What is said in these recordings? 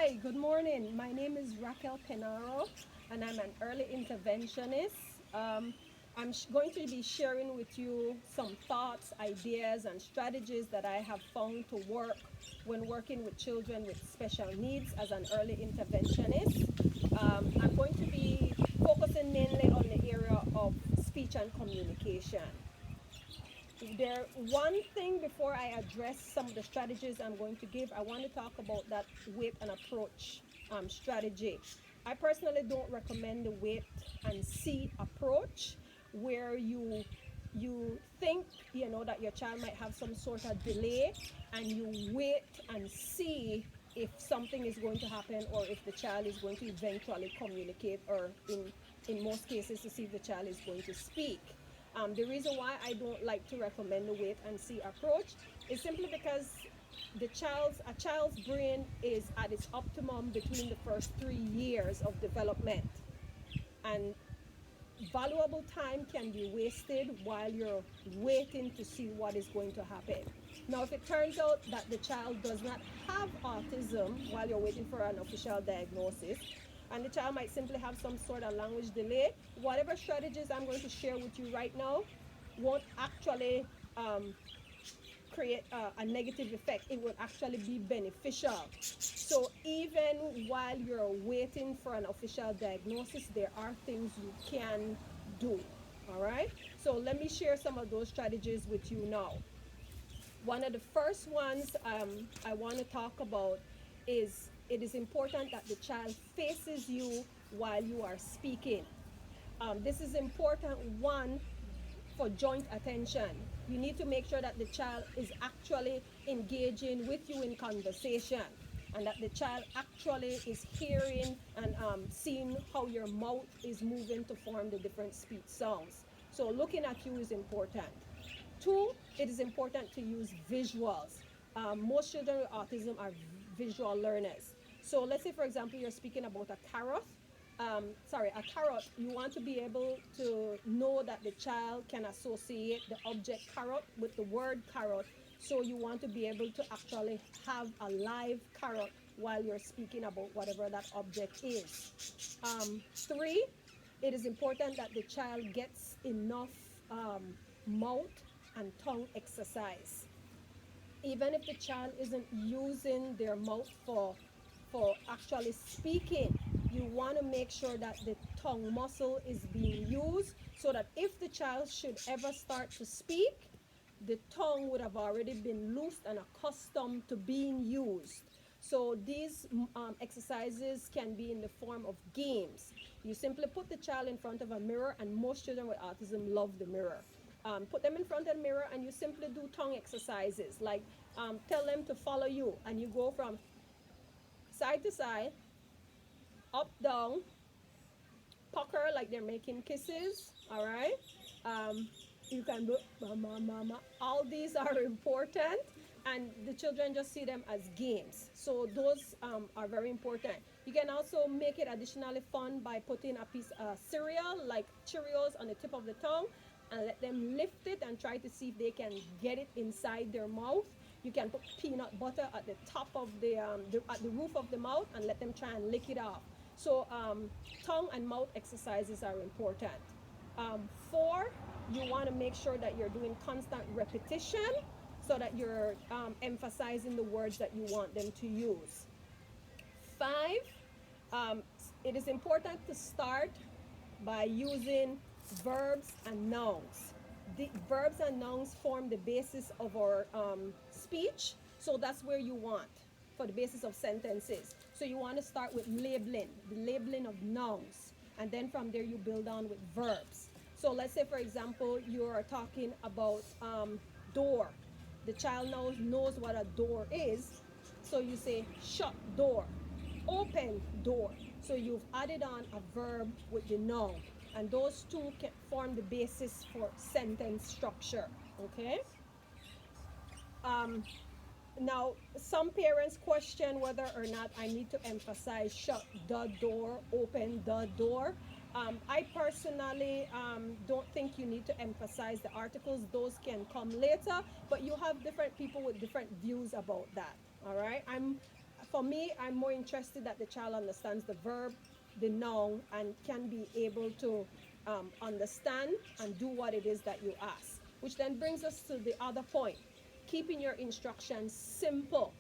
Hi, good morning. My name is Racquel Pennil-Navarro, and I'm an early interventionist. I'm going to be sharing with you some thoughts, ideas, and strategies that I have found to work when working with children with special needs as an early interventionist. I'm going to be focusing mainly on the area of speech and communication. One thing before I address some of the strategies I'm going to give, I want to talk about that wait and approach strategy. I personally don't recommend the wait and see approach, where you think that your child might have some sort of delay, and you wait and see if something is going to happen, or if the child is going to eventually communicate, or in most cases to see if the child is going to speak. The reason why I don't like to recommend the wait and see approach is simply because a child's brain is at its optimum between the first 3 years of development, and valuable time can be wasted while you're waiting to see what is going to happen. Now, if it turns out that the child does not have autism while you're waiting for an official diagnosis, and the child might simply have some sort of language delay, whatever strategies I'm going to share with you right now won't actually create a negative effect. It will actually be beneficial. So even while you're waiting for an official diagnosis, there are things you can do. All right. So let me share some of those strategies with you now. One of the first ones I want to talk about is it is important that the child faces you while you are speaking. This is important, one, for joint attention. You need to make sure that the child is actually engaging with you in conversation, and that the child actually is hearing and seeing how your mouth is moving to form the different speech sounds. So looking at you is important. Two, it is important to use visuals. Most children with autism are visual learners. So let's say, for example, you're speaking about a carrot. A carrot, you want to be able to know that the child can associate the object carrot with the word carrot. So you want to be able to actually have a live carrot while you're speaking about whatever that object is. Three, it is important that the child gets enough mouth and tongue exercise. Even if the child isn't using their mouth for actually speaking, you want to make sure that the tongue muscle is being used, so that if the child should ever start to speak, the tongue would have already been loosed and accustomed to being used. So these exercises can be in the form of games. You simply put the child in front of a mirror, and most children with autism love the mirror. Put them in front of the mirror, and you simply do tongue exercises, like tell them to follow you, and you go from side to side, up, down, pucker like they're making kisses. All right. Um, you can do mama, mama. All these are important, and the children just see them as games. So those are very important. You can also make it additionally fun by putting a piece of cereal like Cheerios on the tip of the tongue, and let them lift it and try to see if they can get it inside their mouth. You can put peanut butter at the top of at the roof of the mouth, and let them try and lick it off. So tongue and mouth exercises are important. Four, you want to make sure that you're doing constant repetition, so that you're emphasizing the words that you want them to use. Five, um, it is important to start by using verbs and nouns. The verbs and nouns form the basis of our speech, so that's where you want for the basis of sentences. So you want to start with labeling, the labeling of nouns, and then from there you build on with verbs. So let's say, for example, you are talking about door. The child knows what a door is, so you say shut door, open door. So you've added on a verb with the noun, and those two can form the basis for sentence structure. Okay. Um, Now, some parents question whether or not I need to emphasize shut the door, open the door. I personally don't think you need to emphasize the articles. Those can come later, but you have different people with different views about that. All right. For me, I'm more interested that the child understands the verb, the noun, and can be able to understand and do what it is that you ask. Which then brings us to the other point, keeping your instructions simple.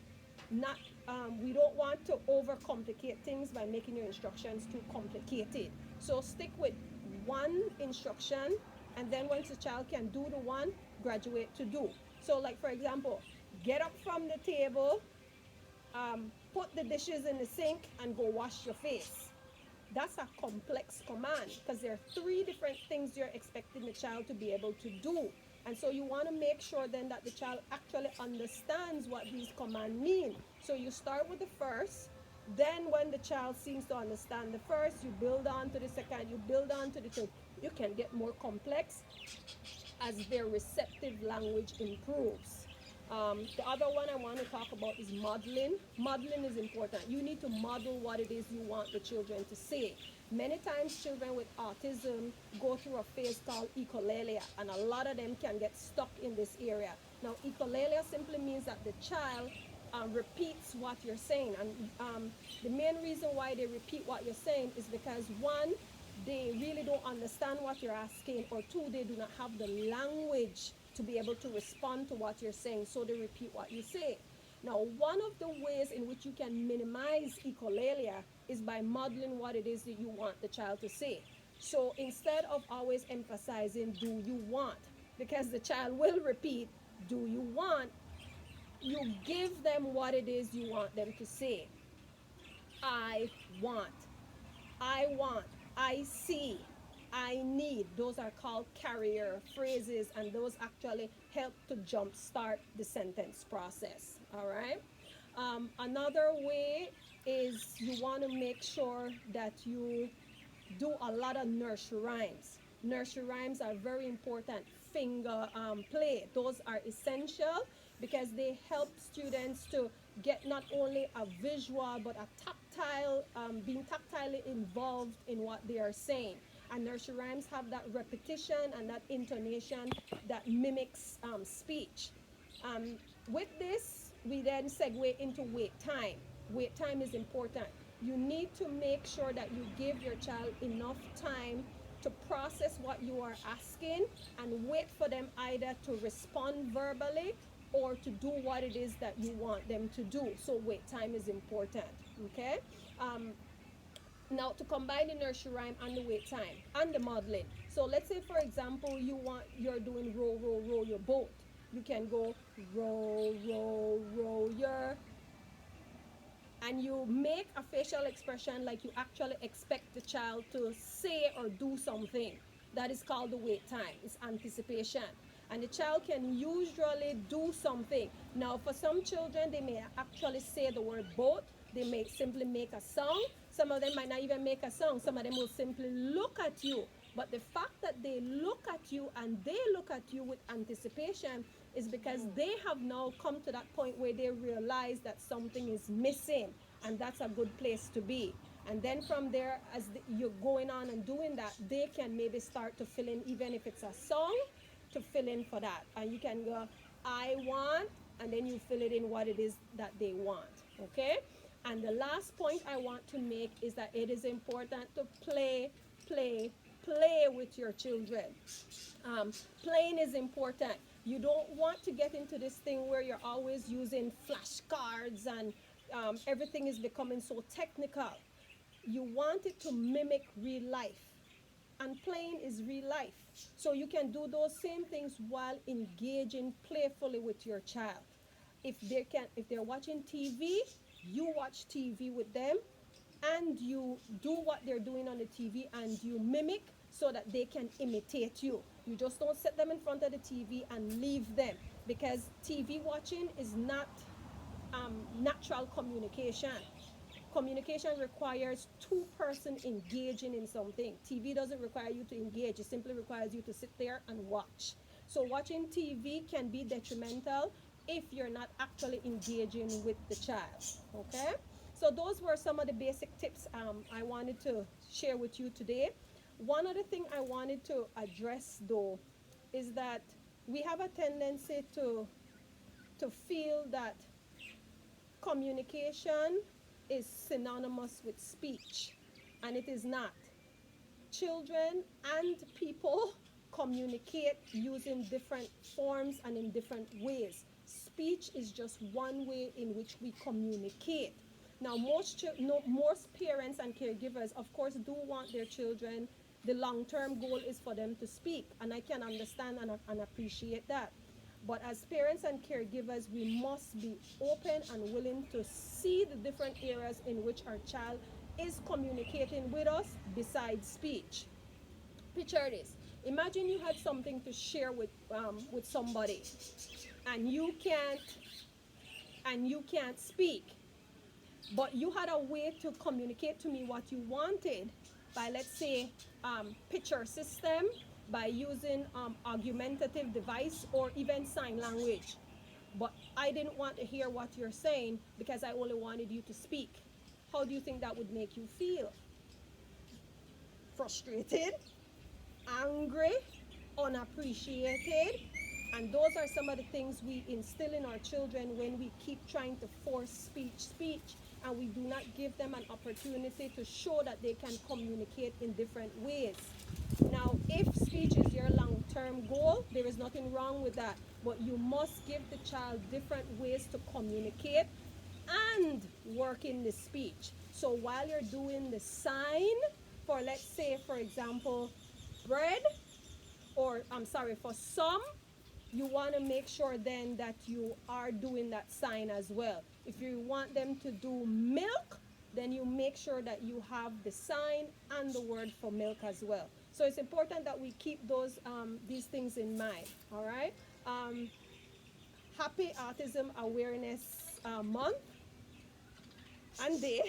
Not We don't want to overcomplicate things by making your instructions too complicated. So stick with one instruction, and then once the child can do the one, graduate to do. So like for example, get up from the table, put the dishes in the sink, and go wash your face. That's a complex command because there are three different things you're expecting the child to be able to do. And so you want to make sure then that the child actually understands what these commands mean. So you start with the first, then when the child seems to understand the first, you build on to the second, you build on to the third. You can get more complex as their receptive language improves. The other one I want to talk about is modeling. Modeling is important. You need to model what it is you want the children to say. Many times children with autism go through a phase called echolalia, and a lot of them can get stuck in this area. Now, echolalia simply means that the child repeats what you're saying. And the main reason why they repeat what you're saying is because one, they really don't understand what you're asking, or two, they do not have the language to be able to respond to what you're saying, so they repeat what you say. Now, one of the ways in which you can minimize echolalia is by modeling what it is that you want the child to say. So instead of always emphasizing, do you want? Because the child will repeat, do you want? You give them what it is you want them to say. I want. I want. I see. I need. Those are called carrier phrases, and those actually help to jumpstart the sentence process. All right. Another way is you want to make sure that you do a lot of nursery rhymes. Nursery rhymes are very important. Finger play. Those are essential because they help students to get not only a visual but a tactile, being tactilely involved in what they are saying. And nursery rhymes have that repetition and that intonation that mimics speech. With this, we then segue into wait time. Wait time is important. You need to make sure that you give your child enough time to process what you are asking and wait for them either to respond verbally or to do what it is that you want them to do. So wait time is important, okay? Now, to combine the nursery rhyme and the wait time and the modeling. So let's say, for example, you're doing row, row, row your boat. You can go row, row, row your, and you make a facial expression like you actually expect the child to say or do something. That is called the wait time. It's anticipation. And the child can usually do something. Now, for some children, they may actually say the word boat. They may simply make a song. Some of them might not even make a song. Some of them will simply look at you. But the fact that they look at you and they look at you with anticipation is because they have now come to that point where they realize that something is missing. And that's a good place to be. And then from there, as you're going on and doing that, they can maybe start to fill in, even if it's a song, to fill in for that. And you can go, I want, and then you fill it in what it is that they want. Okay? And the last point I want to make is that it is important to play with your children. Playing is important. You don't want to get into this thing where you're always using flashcards and everything is becoming so technical. You want it to mimic real life. And playing is real life. So you can do those same things while engaging playfully with your child. If they're watching TV, you watch TV with them and you do what they're doing on the TV and you mimic so that they can imitate you. You just don't set them in front of the TV and leave them, because TV watching is not natural communication. Communication requires two-person engaging in something. TV doesn't require you to engage. It simply requires you to sit there and watch. So watching TV can be detrimental if you're not actually engaging with the child, okay? So those were some of the basic tips I wanted to share with you today. One other thing I wanted to address, though, is that we have a tendency to feel that communication is synonymous with speech, and it is not. Children and people communicate using different forms and in different ways. Speech is just one way in which we communicate. Now, most parents and caregivers, of course, do want their children. The long-term goal is for them to speak, and I can understand and appreciate that. But as parents and caregivers, we must be open and willing to see the different areas in which our child is communicating with us besides speech. Picture this. Imagine you had something to share with somebody, and you can't speak, but you had a way to communicate to me what you wanted by, let's say, picture system, by using argumentative device or even sign language. But I didn't want to hear what you're saying because I only wanted you to speak. How do you think that would make you feel? Frustrated, angry, unappreciated. And those are some of the things we instill in our children when we keep trying to force speech, and we do not give them an opportunity to show that they can communicate in different ways. Now, if speech is your long-term goal, there is nothing wrong with that. But you must give the child different ways to communicate and work in the speech. So while you're doing the sign for, let's say, for example, bread, or I'm sorry, for some, you want to make sure then that you are doing that sign as well. If you want them to do milk, then you make sure that you have the sign and the word for milk as well. So it's important that we keep these things in mind. All right. Happy Autism Awareness Month and Day.